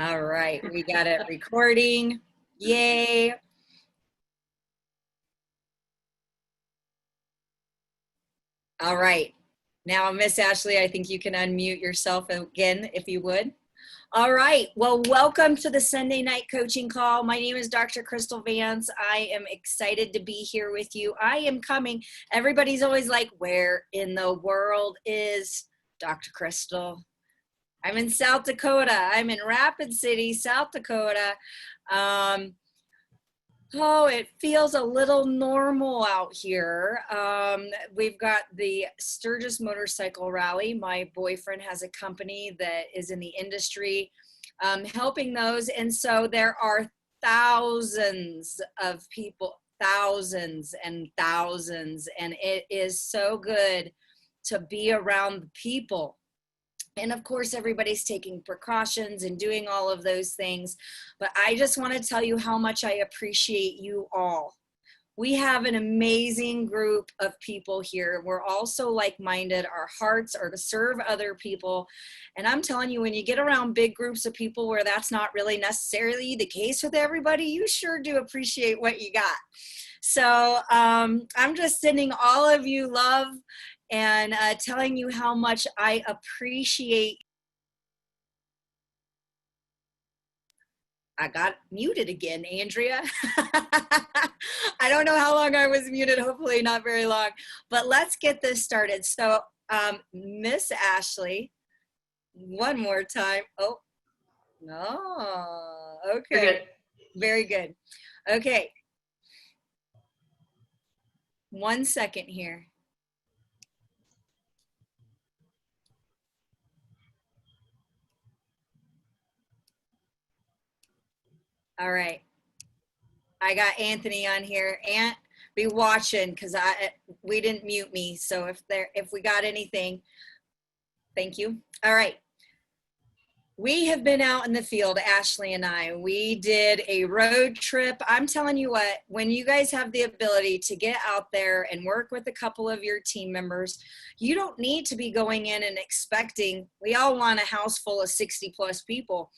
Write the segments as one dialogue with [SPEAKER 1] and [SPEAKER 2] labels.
[SPEAKER 1] All right, we got it recording. Yay. All right. Now, Miss Ashley, I think you can unmute yourself again, if you would. All right. Well, welcome to the Sunday night coaching call. My name is Dr. Kristal Vance. I am excited to be here with you. I am coming. Everybody's always like, where in the world is Dr. Kristal? I'm in South Dakota. I'm in Rapid City, South Dakota. Oh, it feels a little normal out here. We've got the Sturgis Motorcycle Rally. My boyfriend has a company that is in the industry helping those. And so there are thousands of people, thousands and thousands. And it is so good to be around the people. And of course, everybody's taking precautions and doing all of those things. But I just want to tell you how much I appreciate you all. We have an amazing group of people here. We're all so like-minded. Our hearts are to serve other people. And I'm telling you, when you get around big groups of people where that's not really necessarily the case with everybody, you sure do appreciate what you got. So I'm just sending all of you love and telling you how much I appreciate. I got muted again, Andrea. I don't know how long I was muted, hopefully not very long, but let's get this started. So Miss Ashley, one more time. Oh, no, okay, very good. Okay, 1 second here. All right. I got Anthony on here. Ant, be watching because we didn't mute me. So if we got anything, thank you. All right. We have been out in the field, Ashley and I. We did a road trip. I'm telling you what, when you guys have the ability to get out there and work with a couple of your team members, you don't need to be going in and expecting, we all want a house full of 60 plus people.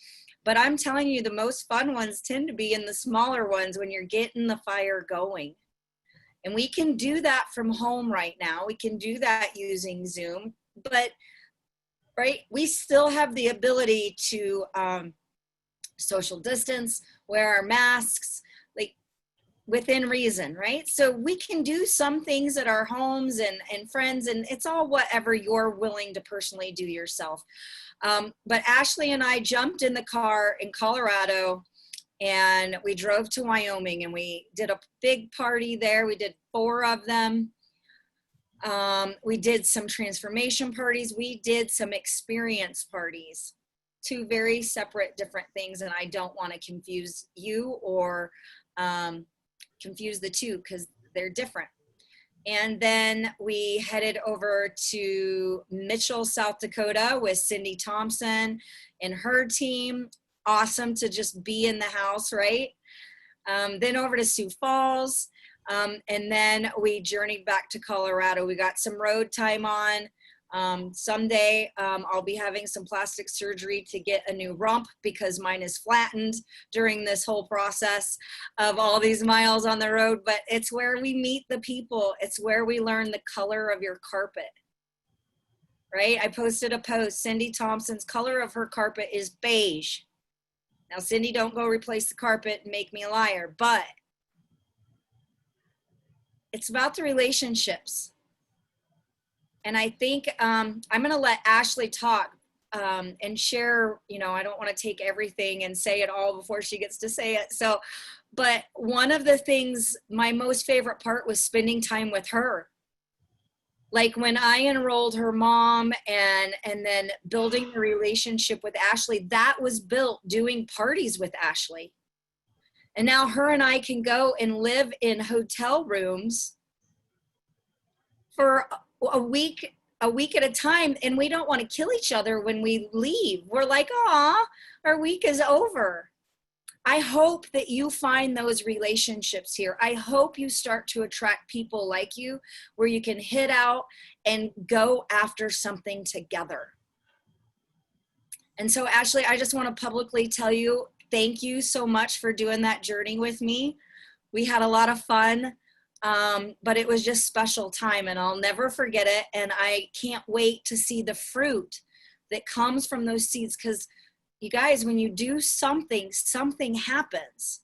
[SPEAKER 1] But I'm telling you, the most fun ones tend to be in the smaller ones when you're getting the fire going. And we can do that from home right now. We can do that using Zoom, but right, we still have the ability to social distance, wear our masks, like within reason, right? So we can do some things at our homes and friends, and it's all whatever you're willing to personally do yourself. But Ashley and I jumped in the car in Colorado and we drove to Wyoming and we did a big party there. We did 4 of them. We did some transformation parties. We did some experience parties, 2 very separate different things. And I don't want to confuse you or confuse the 2 because they're different. And then we headed over to Mitchell, South Dakota with Cindy Thompson and her team. Awesome to just be in the house, right? Then over to Sioux Falls. And then we journeyed back to Colorado. We got some road time on. Someday I'll be having some plastic surgery to get a new rump because mine is flattened during this whole process of all these miles on the road. But it's where we meet the people. It's where we learn the color of your carpet, right? I posted a post. Cindy Thompson's color of her carpet is beige. Now, Cindy, don't go replace the carpet and make me a liar, but it's about the relationships. And I think I'm going to let Ashley talk and share, you know, I don't want to take everything and say it all before she gets to say it. So, but one of the things, my most favorite part was spending time with her. Like when I enrolled her mom and then building the relationship with Ashley, that was built doing parties with Ashley. And now her and I can go and live in hotel rooms for a week at a time, and we don't want to kill each other when we leave. We're like, "Aw, our week is over." I hope that you find those relationships here. I hope you start to attract people like you where you can hit out and go after something together. And so, Ashley, I just want to publicly tell you, thank you so much for doing that journey with me. We had a lot of fun, but it was just special time, and I'll never forget it. And I can't wait to see the fruit that comes from those seeds, because you guys, when you do something, something happens.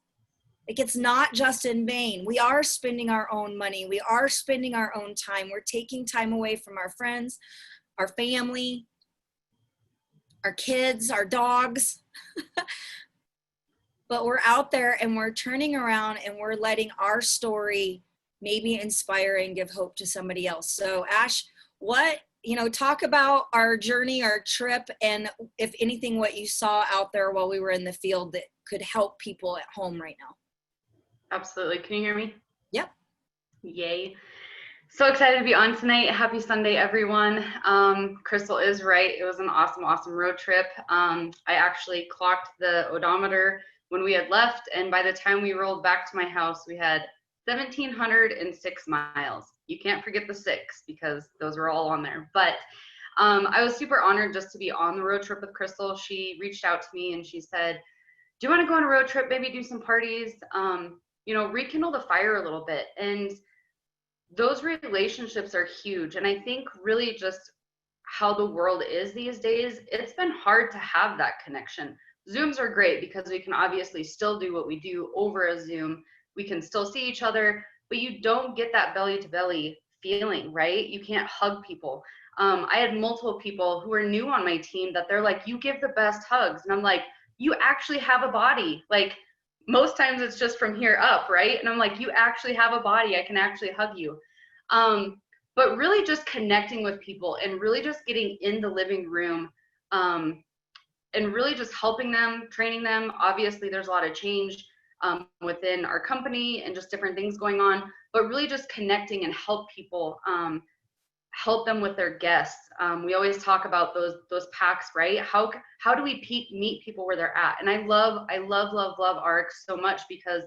[SPEAKER 1] Like, it's not just in vain. We are spending our own money. We are spending our own time. We're taking time away from our friends, our family, our kids, our dogs. But we're out there and we're turning around and we're letting our story maybe inspire and give hope to somebody else. So Ash, talk about our journey, our trip, and if anything, what you saw out there while we were in the field that could help people at home right now.
[SPEAKER 2] Absolutely. Can you hear me?
[SPEAKER 1] Yep.
[SPEAKER 2] Yay. So excited to be on tonight. Happy Sunday, everyone. Kristal is right. It was an awesome, awesome road trip. I actually clocked the odometer when we had left, and by the time we rolled back to my house, we had 1,706 miles. You can't forget the 6 because those were all on there. But I was super honored just to be on the road trip with Kristal. She reached out to me and she said, do you want to go on a road trip, maybe do some parties, rekindle the fire a little bit. And those relationships are huge. And I think really just how the world is these days, it's been hard to have that connection. Zooms are great because we can obviously still do what we do over a Zoom. We can still see each other, but you don't get that belly to belly feeling, right? You can't hug people. I had multiple people who are new on my team that they're like, you give the best hugs. And I'm like, you actually have a body. Like, most times it's just from here up, right? And I'm like, you actually have a body. I can actually hug you. But really just connecting with people and really just getting in the living room, and really just helping them, training them. Obviously, there's a lot of change within our company and just different things going on, but really just connecting and help people, help them with their guests. We always talk about those packs, right? How do we meet people where they're at? And I love RX so much because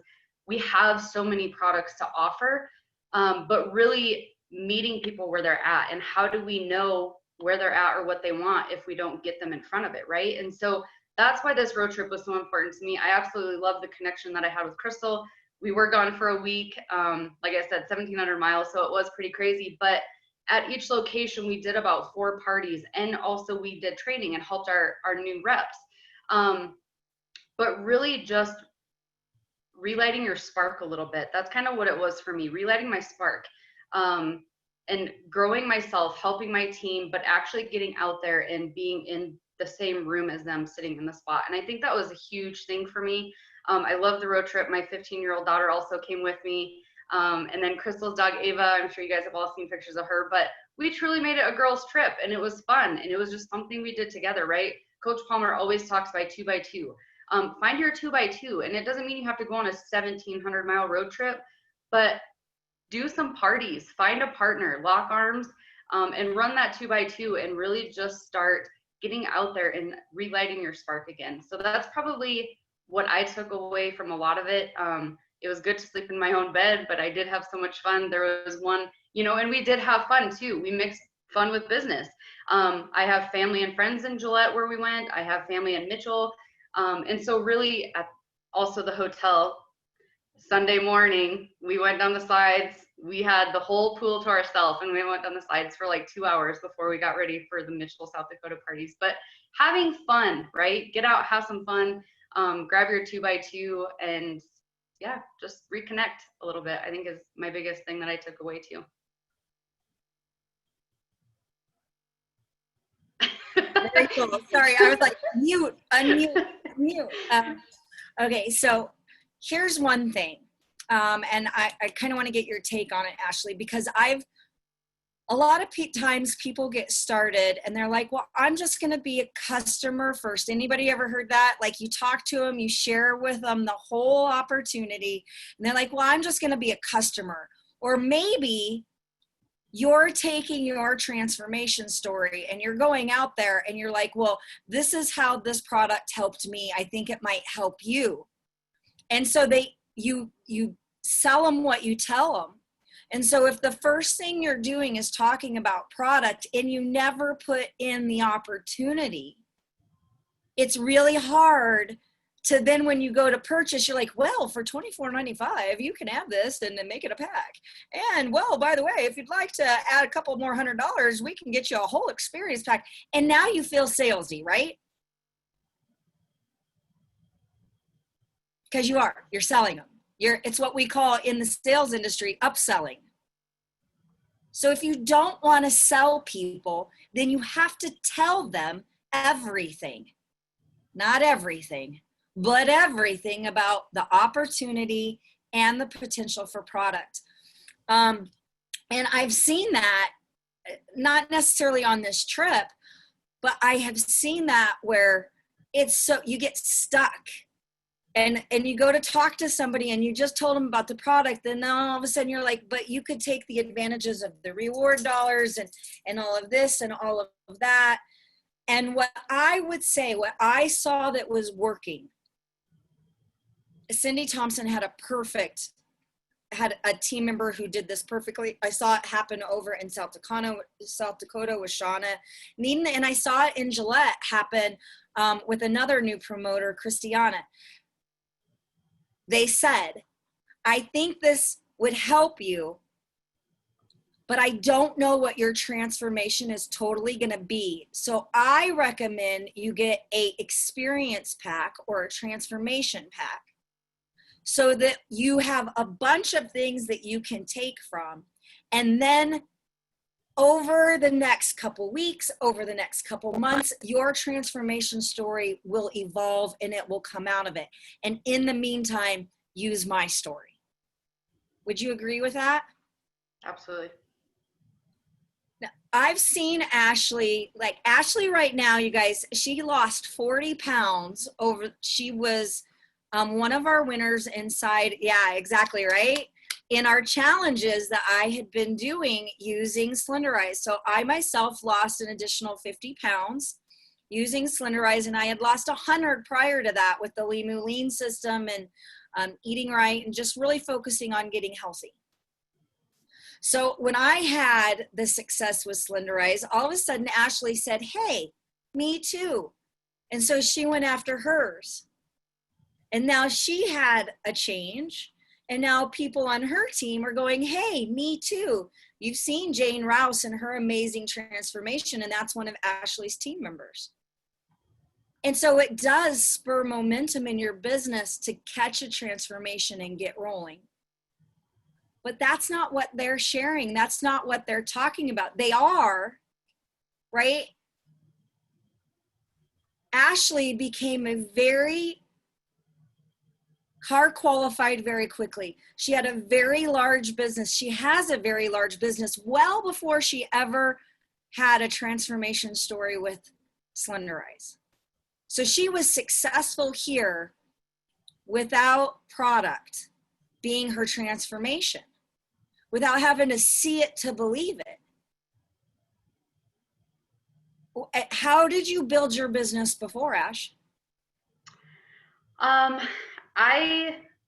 [SPEAKER 2] we have so many products to offer, but really meeting people where they're at, and how do we know where they're at or what they want if we don't get them in front of it, right? And so that's why this road trip was so important to me. I absolutely love the connection that I had with Kristal. We were gone for a week, like I said, 1,700 miles, so it was pretty crazy. But at each location, we did about 4 parties, and also we did training and helped our new reps. But really just relighting your spark a little bit. That's kind of what it was for me, relighting my spark. And growing myself, helping my team, but actually getting out there and being in the same room as them, sitting in the spot. And I think that was a huge thing for me. I love the road trip. My 15-year-old daughter also came with me. And then Kristal's dog, Ava, I'm sure you guys have all seen pictures of her, but we truly made it a girls' trip, and it was fun. And it was just something we did together, right? Coach Palmer always talks by 2x2. Find your 2x2. And it doesn't mean you have to go on a 1,700-mile road trip, but do some parties, find a partner, lock arms, and run that 2x2 and really just start getting out there and relighting your spark again. So that's probably what I took away from a lot of it. It was good to sleep in my own bed, but I did have so much fun. There was one, and we did have fun too. We mixed fun with business. I have family and friends in Gillette where we went. I have family in Mitchell. And so really also the hotel, Sunday morning, we went down the slides. We had the whole pool to ourselves, and we went down the slides for like 2 hours before we got ready for the Mitchell, South Dakota parties. But having fun, right? Get out, have some fun, grab your 2x2, and yeah, just reconnect a little bit, I think is my biggest thing that I took away too.
[SPEAKER 1] Very cool. Sorry, I was like, unmute. Okay, so here's one thing, and I kind of want to get your take on it, Ashley, because a lot of times people get started and they're like, well, I'm just going to be a customer first. Anybody ever heard that? Like, you talk to them, you share with them the whole opportunity, and they're like, well, I'm just going to be a customer. Or maybe you're taking your transformation story and you're going out there and you're like, well, this is how this product helped me. I think it might help you. And so you sell them what you tell them. And so if the first thing you're doing is talking about product and you never put in the opportunity, it's really hard to then when you go to purchase, you're like, well, for $24.95, you can have this and then make it a pack. And well, by the way, if you'd like to add a couple more $100, we can get you a whole experience pack. And now you feel salesy, right? Because you're selling them. It's what we call in the sales industry, upselling. So if you don't want to sell people, then you have to tell them everything, not everything, but everything about the opportunity and the potential for product. And I've seen that, not necessarily on this trip, but I have seen that where you get stuck. And you go to talk to somebody and you just told them about the product, and then all of a sudden you're like, but you could take the advantages of the reward dollars and all of this and all of that. And what I would say, what I saw that was working, Cindy Thompson had a team member who did this perfectly. I saw it happen over in South Dakota with Shauna Needon, and I saw it in Gillette happen with another new promoter, Christiana. They said, I think this would help you, but I don't know what your transformation is totally going to be. So I recommend you get a experience pack or a transformation pack so that you have a bunch of things that you can take from. And then over the next couple weeks, over the next couple months, your transformation story will evolve and it will come out of it. And in the meantime, use my story. Would you agree with that?
[SPEAKER 2] Absolutely.
[SPEAKER 1] Now, I've seen Ashley right now, you guys, she lost 40 pounds she was one of our winners inside. Yeah, exactly right. In our challenges that I had been doing using Slenderize. So I myself lost an additional 50 pounds using Slenderize, and I had lost 100 prior to that with the Limu Lean system and eating right and just really focusing on getting healthy. So when I had the success with Slenderize, all of a sudden Ashley said, hey, me too. And so she went after hers. And now she had a change. And now people on her team are going, hey, me too. You've seen Jane Rouse and her amazing transformation, and that's one of Ashley's team members. And so it does spur momentum in your business to catch a transformation and get rolling. But that's not what they're sharing. That's not what they're talking about. They are, right? Ashley became a very car qualified very quickly. She had a very large business. She has a very large business well before she ever had a transformation story with Slenderize. So she was successful here without product being her transformation, without having to see it to believe it. How did you build your business before, Ash?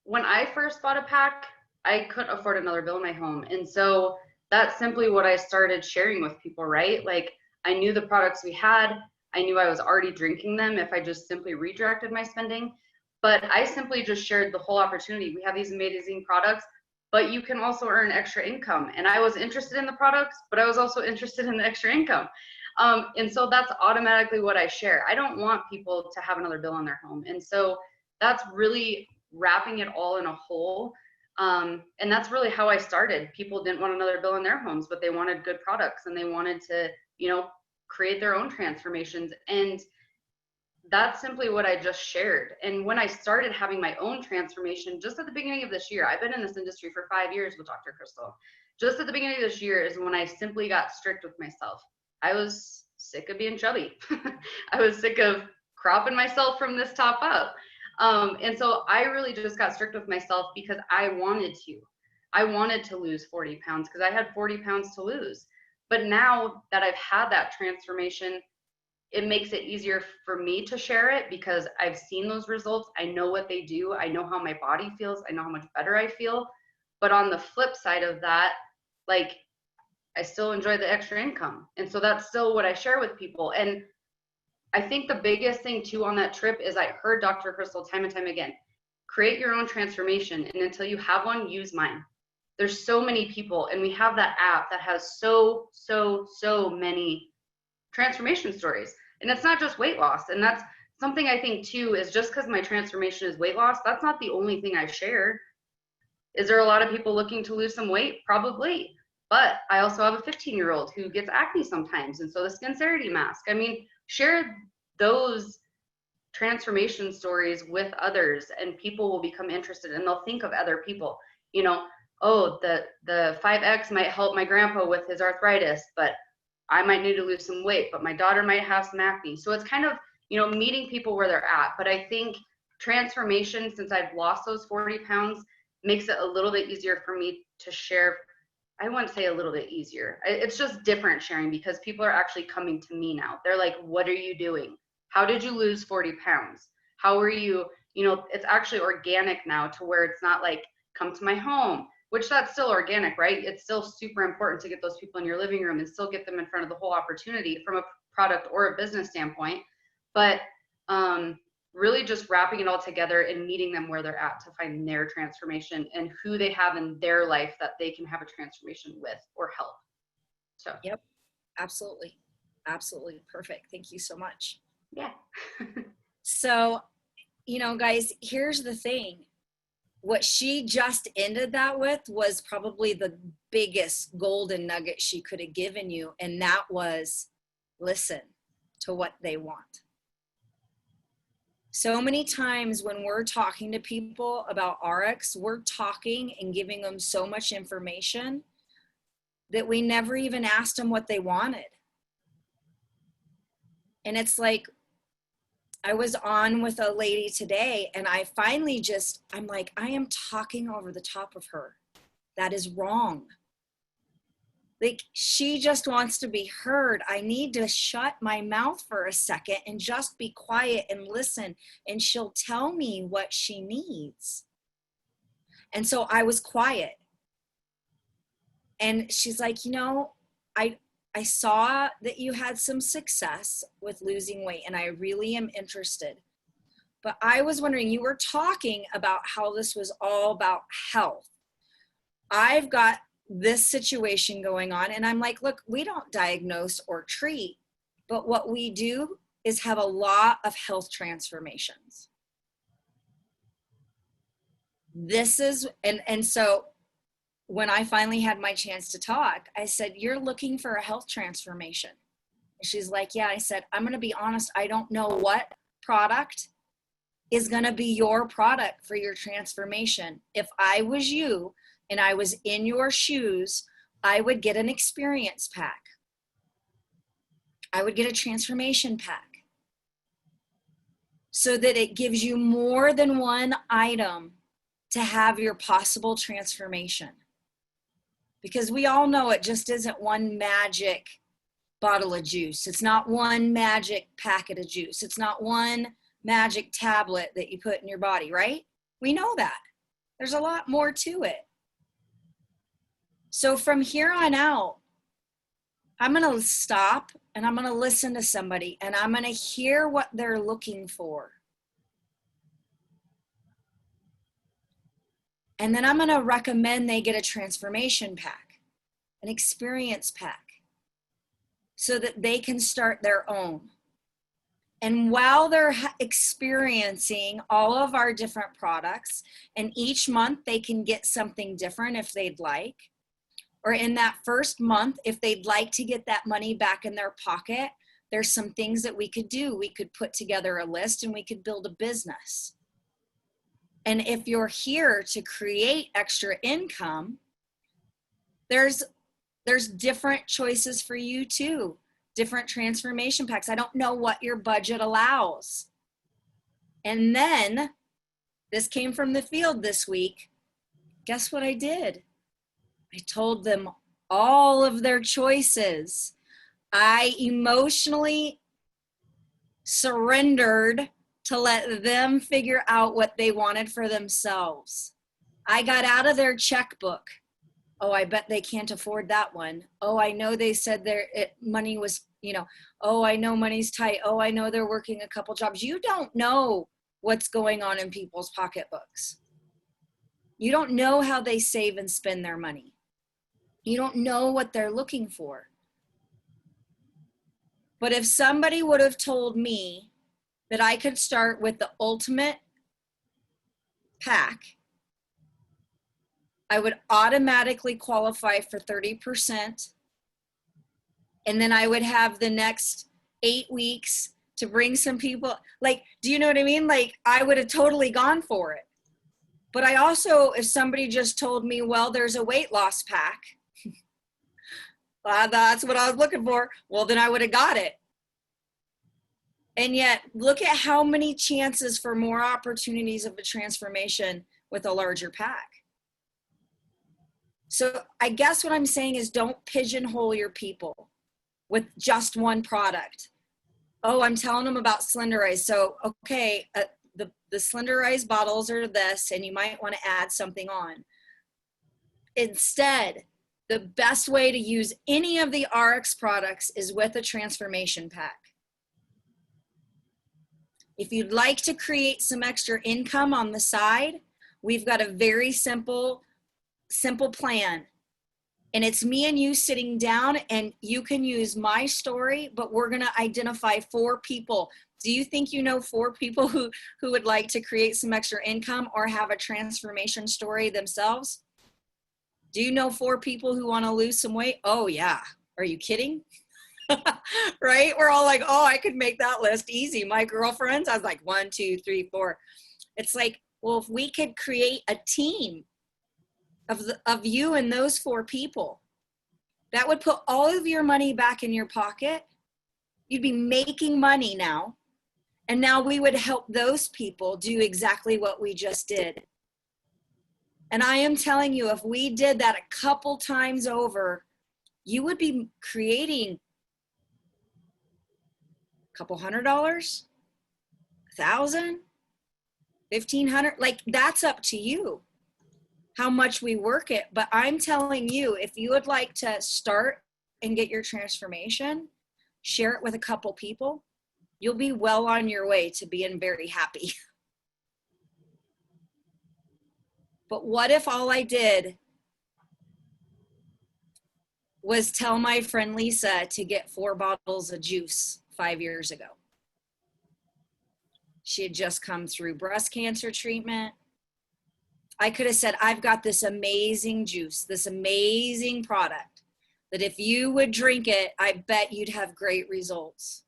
[SPEAKER 2] When I first bought a pack, I couldn't afford another bill in my home. And so that's simply what I started sharing with people, right? Like I knew the products we had. I knew I was already drinking them if I just simply redirected my spending. But I simply just shared the whole opportunity. We have these amazing products, but you can also earn extra income. And I was interested in the products, but I was also interested in the extra income. And so that's automatically what I share. I don't want people to have another bill in their home. And so that's really wrapping it all in a whole. And that's really how I started. People didn't want another bill in their homes, but they wanted good products and they wanted to, create their own transformations. And that's simply what I just shared. And when I started having my own transformation, just at the beginning of this year, I've been in this industry for 5 years with Dr. Kristal. Just at the beginning of this year is when I simply got strict with myself. I was sick of being chubby. I was sick of cropping myself from this top up. And so I really just got strict with myself because I wanted to. I wanted to lose 40 pounds because I had 40 pounds to lose. But now that I've had that transformation, it makes it easier for me to share it because I've seen those results. I know what they do. I know how my body feels. I know how much better I feel. But on the flip side of that, like I still enjoy the extra income. And so that's still what I share with people. And I think the biggest thing too on that trip is I heard Dr. Kristal time and time again, create your own transformation. And until you have one, use mine. There's so many people, and we have that app that has so many transformation stories. And it's not just weight loss. And that's something I think too, is just because my transformation is weight loss, that's not the only thing I share. Is there a lot of people looking to lose some weight? Probably. But I also have a 15-year-old who gets acne sometimes. And so the Skincerity mask. I mean, share those transformation stories with others, and people will become interested, and they'll think of other people. You know, oh, the 5X might help my grandpa with his arthritis, but I might need to lose some weight, but my daughter might have some acne. So it's kind of, you know, meeting people where they're at. But I think transformation, since I've lost those 40 pounds, makes it a little bit easier for me to share. I wouldn't say a little bit easier. It's just different sharing, because people are actually coming to me now. They're like, what are you doing? How did you lose 40 pounds? How are you, you know, it's actually organic now, to where it's not like, come to my home, which that's still organic, right? It's still super important to get those people in your living room and still get them in front of the whole opportunity from a product or a business standpoint. But really just wrapping it all together and meeting them where they're at to find their transformation and who they have in their life that they can have a transformation with or help. So
[SPEAKER 1] Yep, absolutely. Absolutely perfect. Thank you so much.
[SPEAKER 2] yeah.
[SPEAKER 1] So, you know, guys, here's the thing. What she just ended that with was probably the biggest golden nugget she could have given you. And that was, listen to what they want. So many times when we're talking to people about RX, we're talking and giving them so much information that we never even asked them what they wanted. And it's like, I was on with a lady today, and I finally I'm like, I am talking over the top of her. That is wrong. Like, she just wants to be heard. I need to shut my mouth for a second and just be quiet and listen, and she'll tell me what she needs. And so I was quiet. And she's like, you know, I saw that you had some success with losing weight, and I really am interested. But I was wondering, you were talking about how this was all about health. I've got this situation going on, and I'm like, look, we don't diagnose or treat, but what we do is have a lot of health transformations. This is, and so when I finally had my chance to talk, I said, you're looking for a health transformation. And she's like, yeah. I said, I'm going to be honest, I don't know what product is going to be your product for your transformation. If I was you and I was in your shoes, I would get an experience pack. I would get a transformation pack so that it gives you more than one item to have your possible transformation. Because we all know it just isn't one magic bottle of juice. It's not one magic packet of juice. It's not one magic tablet that you put in your body, right? We know that. There's a lot more to it. So from here on out, I'm going to stop and I'm going to listen to somebody and I'm going to hear what they're looking for. And then I'm going to recommend they get a transformation pack, an experience pack, so that they can start their own. And while they're experiencing all of our different products, and each month they can get something different if they'd like, or in that first month, if they'd like to get that money back in their pocket, there's some things that we could do. We could put together a list and we could build a business. And if you're here to create extra income, there's different choices for you too. Different transformation packs. I don't know what your budget allows. And then this came from the field this week. Guess what I did? I told them all of their choices. I emotionally surrendered to let them figure out what they wanted for themselves. I got out of their checkbook. Oh, I bet they can't afford that one. Oh, I know they said money was you know, oh, I know money's tight. Oh, I know they're working a couple jobs. You don't know what's going on in people's pocketbooks. You don't know how they save and spend their money. You don't know what they're looking for. But if somebody would have told me that I could start with the ultimate pack, I would automatically qualify for 30%. And then I would have the next 8 weeks to bring some people. Like, do you know what I mean? Like, I would have totally gone for it. But I also, if somebody just told me, well, there's a weight loss pack, that's what I was looking for, well, then I would have got it. And yet, look at how many chances for more opportunities of a transformation with a larger pack. So I guess what I'm saying is, don't pigeonhole your people with just one product. Oh, I'm telling them about Slenderize. So, okay, the Slenderize bottles are this, and you might want to add something on. Instead, the best way to use any of the RX products is with a transformation pack. If you'd like to create some extra income on the side, we've got a very simple plan. And it's me and you sitting down, and you can use my story, but we're going to identify 4 people. Do you think you know 4 people who would like to create some extra income or have a transformation story themselves? Do you know 4 people who want to lose some weight? Oh yeah. Are you kidding? Right? We're all like, oh, I could make that list easy. My girlfriends, I was like 1, 2, 3, 4. It's like, well, if we could create a team of you and those 4 people, that would put all of your money back in your pocket. You'd be making money now. And now we would help those people do exactly what we just did. And I am telling you, if we did that a couple times over, you would be creating a couple $100, $1,000, $1,500. Like, that's up to you how much we work it. But I'm telling you, if you would like to start and get your transformation, share it with a couple people, you'll be well on your way to being very happy. But what if all I did was tell my friend Lisa to get 4 bottles of juice 5 years ago? She had just come through breast cancer treatment. I could have said, I've got this amazing juice, this amazing product, that if you would drink it, I bet you'd have great results.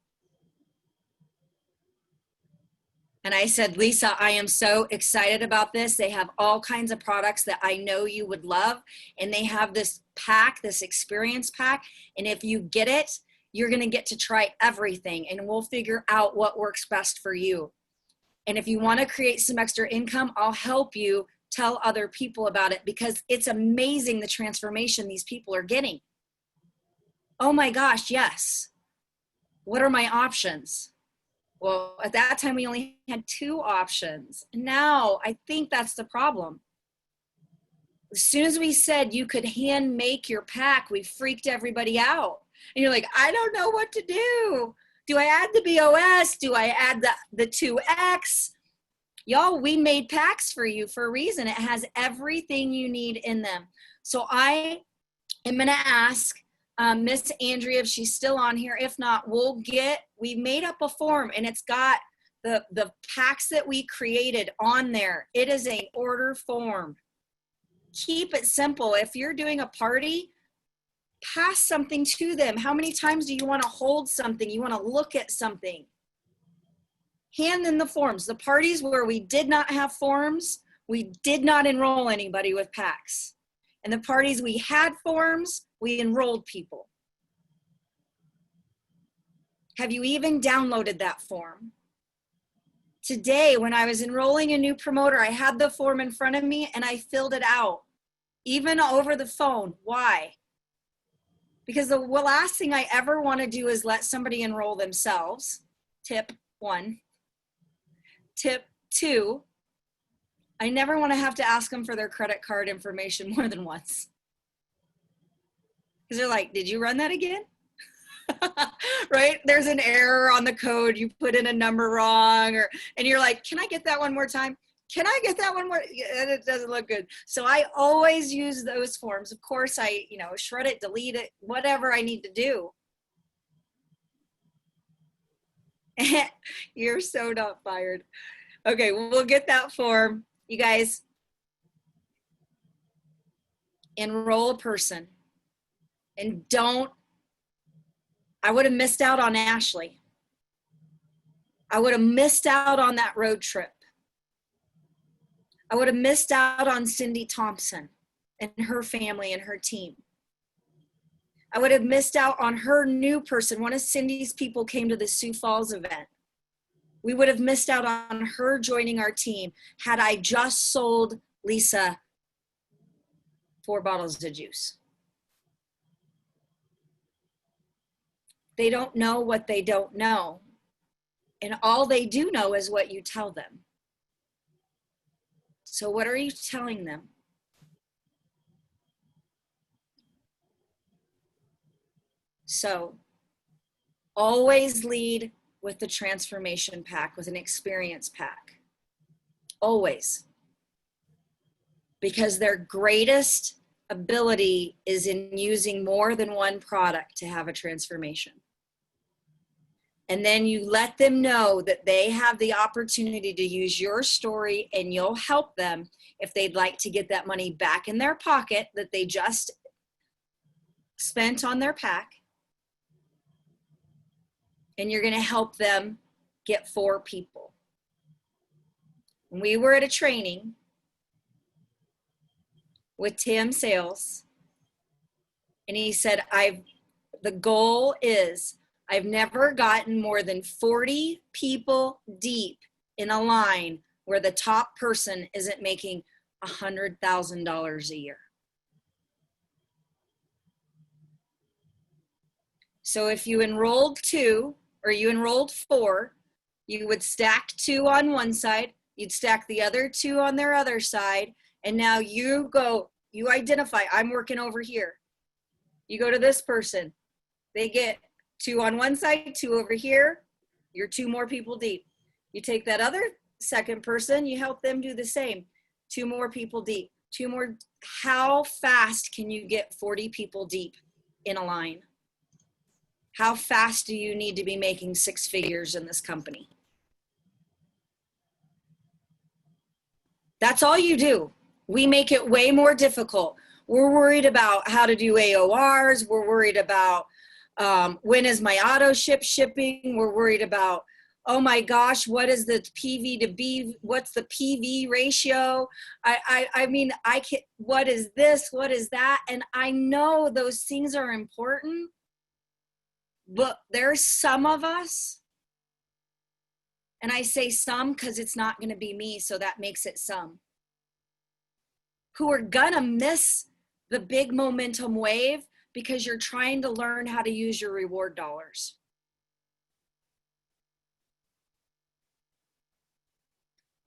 [SPEAKER 1] And I said, Lisa, I am so excited about this. They have all kinds of products that I know you would love. And they have this pack, this experience pack. And if you get it, you're going to get to try everything. And we'll figure out what works best for you. And if you want to create some extra income, I'll help you tell other people about it, because it's amazing the transformation these people are getting. Oh my gosh, yes. What are my options? Well, at that time, we only had 2 options. Now, I think that's the problem. As soon as we said you could hand make your pack, we freaked everybody out. And you're like, I don't know what to do. Do I add the BOS? Do I add the 2X? Y'all, we made packs for you for a reason. It has everything you need in them. So I am going to ask Miss Andrea if she's still on here. If not, we made up a form, and it's got the packs that we created on there. It is an order form. Keep it simple. If you're doing a party, pass something to them. How many times do you want to hold something? You want to look at something? Hand them the forms. The parties where we did not have forms, we did not enroll anybody with packs. And the parties we had forms, we enrolled people. Have you even downloaded that form? Today, when I was enrolling a new promoter, I had the form in front of me and I filled it out, even over the phone. Why? Because the last thing I ever want to do is let somebody enroll themselves. Tip 1. Tip 2, I never want to have to ask them for their credit card information more than once. Because they're like, did you run that again? Right? There's an error on the code. You put in a number wrong, and you're like, can I get that one more time? Can I get that one more? And it doesn't look good. So I always use those forms. Of course, I, shred it, delete it, whatever I need to do. You're so not fired. Okay, we'll get that form. You guys, enroll a person. And I would have missed out on Ashley. I would have missed out on that road trip. I would have missed out on Cindy Thompson and her family and her team. I would have missed out on her new person. One of Cindy's people came to the Sioux Falls event. We would have missed out on her joining our team had I just sold Lisa 4 bottles of juice. They don't know what they don't know. And all they do know is what you tell them. So what are you telling them? So always lead with the transformation pack, with an experience pack. Always. Because their greatest ability is in using more than one product to have a transformation. And then you let them know that they have the opportunity to use your story, and you'll help them if they'd like to get that money back in their pocket that they just spent on their pack. And you're going to help them get 4 people. When we were at a training with Tim Sales, and he said, the goal is, I've never gotten more than 40 people deep in a line where the top person isn't making $100,000 a year. So if you enrolled 2 or you enrolled 4, you would stack 2 on one side, you'd stack the other 2 on their other side, and now you identify, I'm working over here. You go to this person, they get 2 on one side, 2 over here, you're 2 more people deep. You take that other second person, you help them do the same. 2 more people deep, 2 more. How fast can you get 40 people deep in a line? How fast do you need to be making 6 figures in this company? That's all you do. We make it way more difficult. We're worried about how to do AORs. We're worried about when is my auto shipping? We're worried about, oh my gosh, what is the PV to B? What's the PV ratio? I mean, what is this? What is that? And I know those things are important, but there's some of us, and I say some because it's not going to be me, so that makes it some, who are going to miss the big momentum wave because you're trying to learn how to use your reward dollars.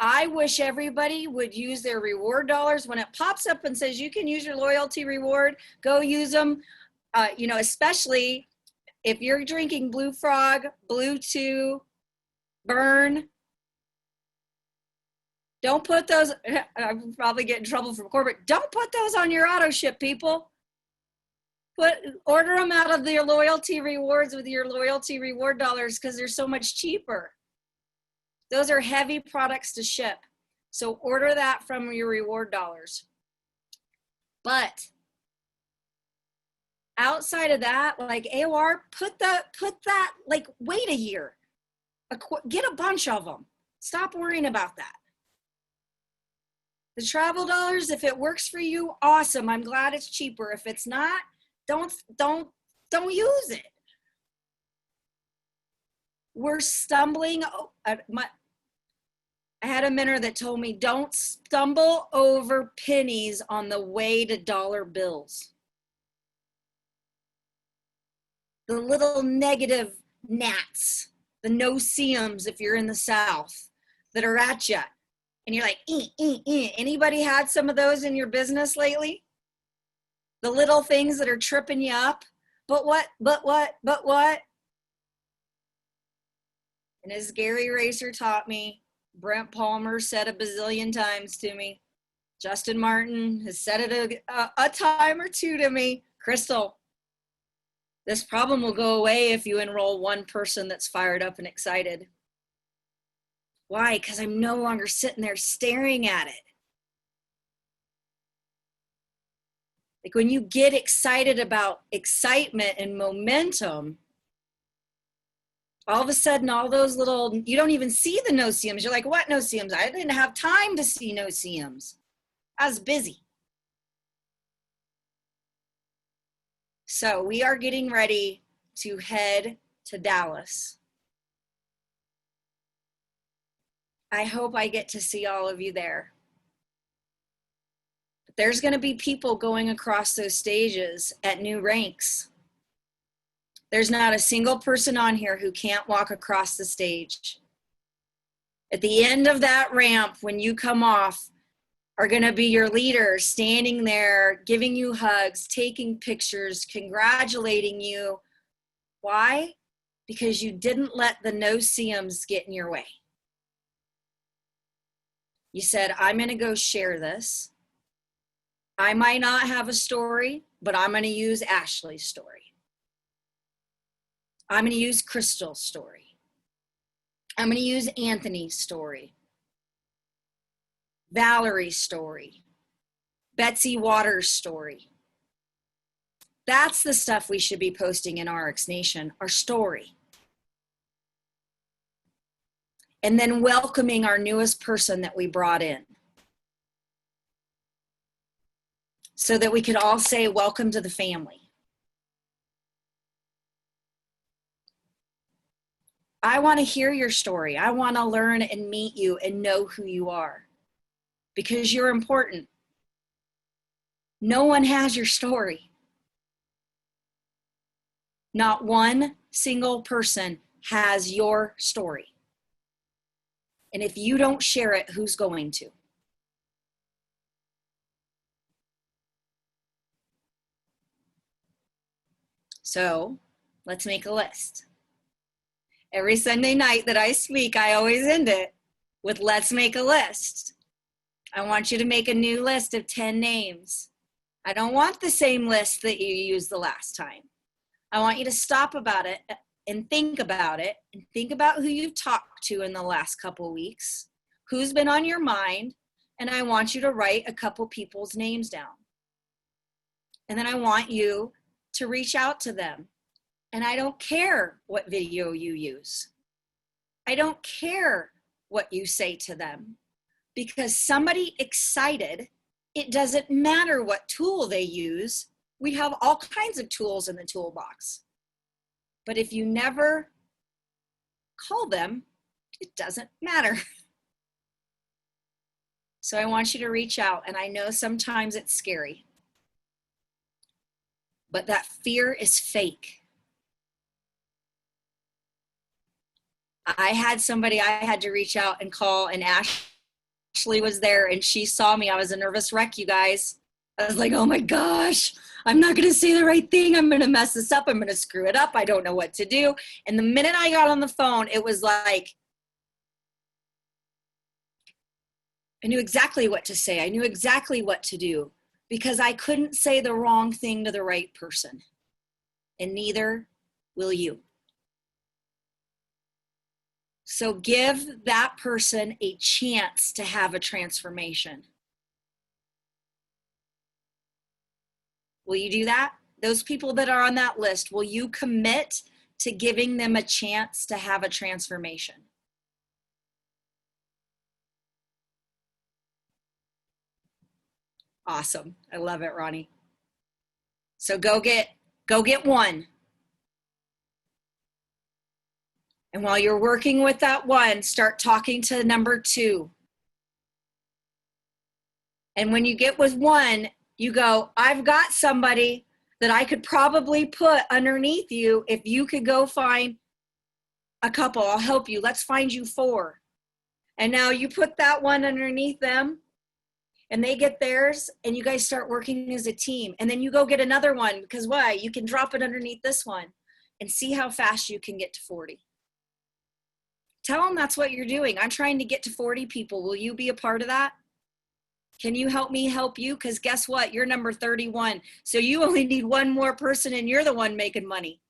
[SPEAKER 1] I wish everybody would use their reward dollars. When it pops up and says you can use your loyalty reward, go use them. Especially if you're drinking Blue Frog, Blue 2, Burn. Don't put those, I'm probably getting in trouble from corporate. Don't put those on your auto ship, people. Order them out of your loyalty rewards with your loyalty reward dollars because they're so much cheaper. Those are heavy products to ship. So order that from your reward dollars. But outside of that, like AOR, put that, like, wait a year. Get a bunch of them. Stop worrying about that. The travel dollars, if it works for you, awesome. I'm glad it's cheaper. If it's not, don't use it. We're stumbling. I had a mentor that told me, don't stumble over pennies on the way to dollar bills. The little negative gnats, the no-see-ums if you're in the South, that are at you. And you're like, Anybody had some of those in your business lately? The little things that are tripping you up, But what? But what? But what? And as Gary Racer taught me, Brent Palmer said a bazillion times to me, Justin Martin has said it a time or two to me, Kristal, this problem will go away if you enroll one person that's fired up and excited. Why? Because I'm no longer sitting there staring at it. Like when you get excited about excitement and momentum, all of a sudden, all those little, you don't even see the no-see-ums. You're like, what no-see-ums? I didn't have time to see no-see-ums. I was busy. So we are getting ready to head to Dallas. I hope I get to see all of you there. But there's going to be people going across those stages at new ranks. There's not a single person on here who can't walk across the stage. At the end of that ramp, when you come off, are going to be your leaders standing there, giving you hugs, taking pictures, congratulating you. Why? Because you didn't let the no-see-ums get in your way. You said, I'm going to go share this. I might not have a story, but I'm going to use Ashley's story. I'm going to use Kristal's story. I'm going to use Anthony's story. Valerie's story, Betsy Waters' story. That's the stuff we should be posting in RX Nation, our story. And then welcoming our newest person that we brought in. So that we could all say, welcome to the family. I want to hear your story. I want to learn and meet you and know who you are. Because you're important. No one has your story. Not one single person has your story. And if you don't share it, who's going to? So let's make a list. Every Sunday night that I speak, I always end it with let's make a list. I want you to make a new list of 10 names. I don't want the same list that you used the last time. I want you to stop about it and think about it and think about who you've talked to in the last couple of weeks, who's been on your mind, and I want you to write a couple people's names down. And then I want you to reach out to them. And I don't care what video you use. I don't care what you say to them. Because somebody excited, it doesn't matter what tool they use. We have all kinds of tools in the toolbox. But if you never call them, it doesn't matter. So I want you to reach out, and I know sometimes it's scary. But that fear is fake. I had somebody I had to reach out and call, and Ashley was there and she saw me. I was a nervous wreck, you guys. I was like, oh my gosh, I'm not going to say the right thing. I'm going to mess this up. I'm going to screw it up. I don't know what to do. And the minute I got on the phone, it was like, I knew exactly what to say. I knew exactly what to do because I couldn't say the wrong thing to the right person. And neither will you. So give that person a chance to have a transformation. Will you do that? Those people that are on that list, will you commit to giving them a chance to have a transformation? Awesome. I love it, Ronnie. So go get one. And while you're working with that one, start talking to number 2. And when you get with one, you go, I've got somebody that I could probably put underneath you. If you could go find a couple, I'll help you. Let's find you 4. And now you put that one underneath them. and they get theirs, and you guys start working as a team. And then you go get another one, because why? You can drop it underneath this one and see how fast you can get to 40. Tell them that's what you're doing. I'm trying to get to 40 people. Will you be a part of that? Can you help me help you? Because guess what? You're number 31. So you only need one more person, and you're the one making money.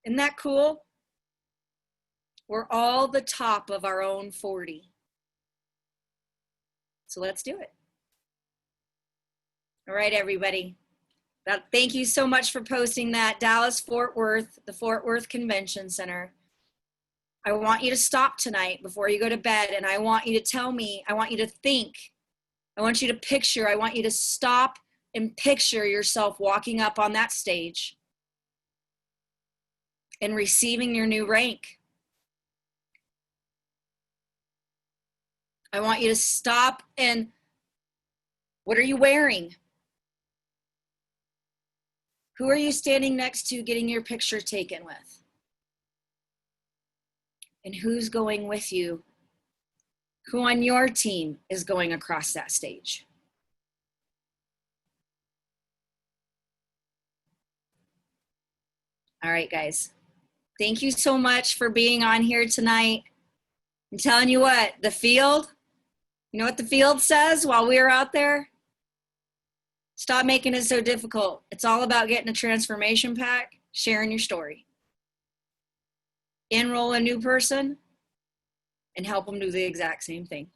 [SPEAKER 1] Isn't that cool? We're all the top of our own 40. So let's do it. All right, everybody. Thank you so much for posting that. Dallas, Fort Worth, the Fort Worth Convention Center. I want you to stop tonight before you go to bed, and I want you to tell me, I want you to think, I want you to picture, I want you to stop and picture yourself walking up on that stage and receiving your new rank. I want you to stop and, what are you wearing? Who are you standing next to getting your picture taken with? And who's going with you? Who on your team is going across that stage? All right, guys. Thank you so much for being on here tonight. I'm telling you what, the field, you know what the field says while we were out there? Stop making it so difficult. It's all about getting a transformation pack, sharing your story. Enroll a new person and help them do the exact same thing.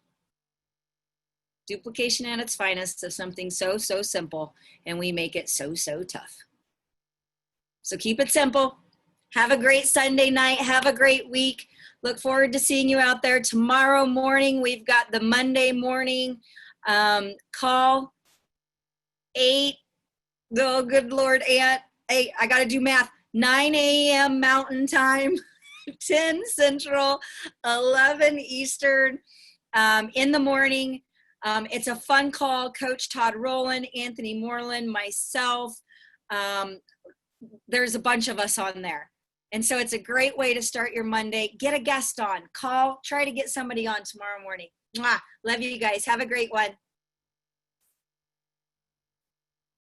[SPEAKER 1] Duplication at its finest of something so simple, and we make it so tough. So keep it simple. Have a great Sunday night. Have a great week. Look forward to seeing you out there tomorrow morning. We've got the Monday morning call. 8, oh good Lord, Aunt, 8, I got to do math, 9 a.m. Mountain Time, 10 Central, 11 Eastern, in the morning. It's a fun call. Coach Todd Rowland, Anthony Moreland, myself, there's a bunch of us on there. And so it's a great way to start your Monday. Get a guest on, call, try to get somebody on tomorrow morning. Mwah. Love you guys. Have a great one.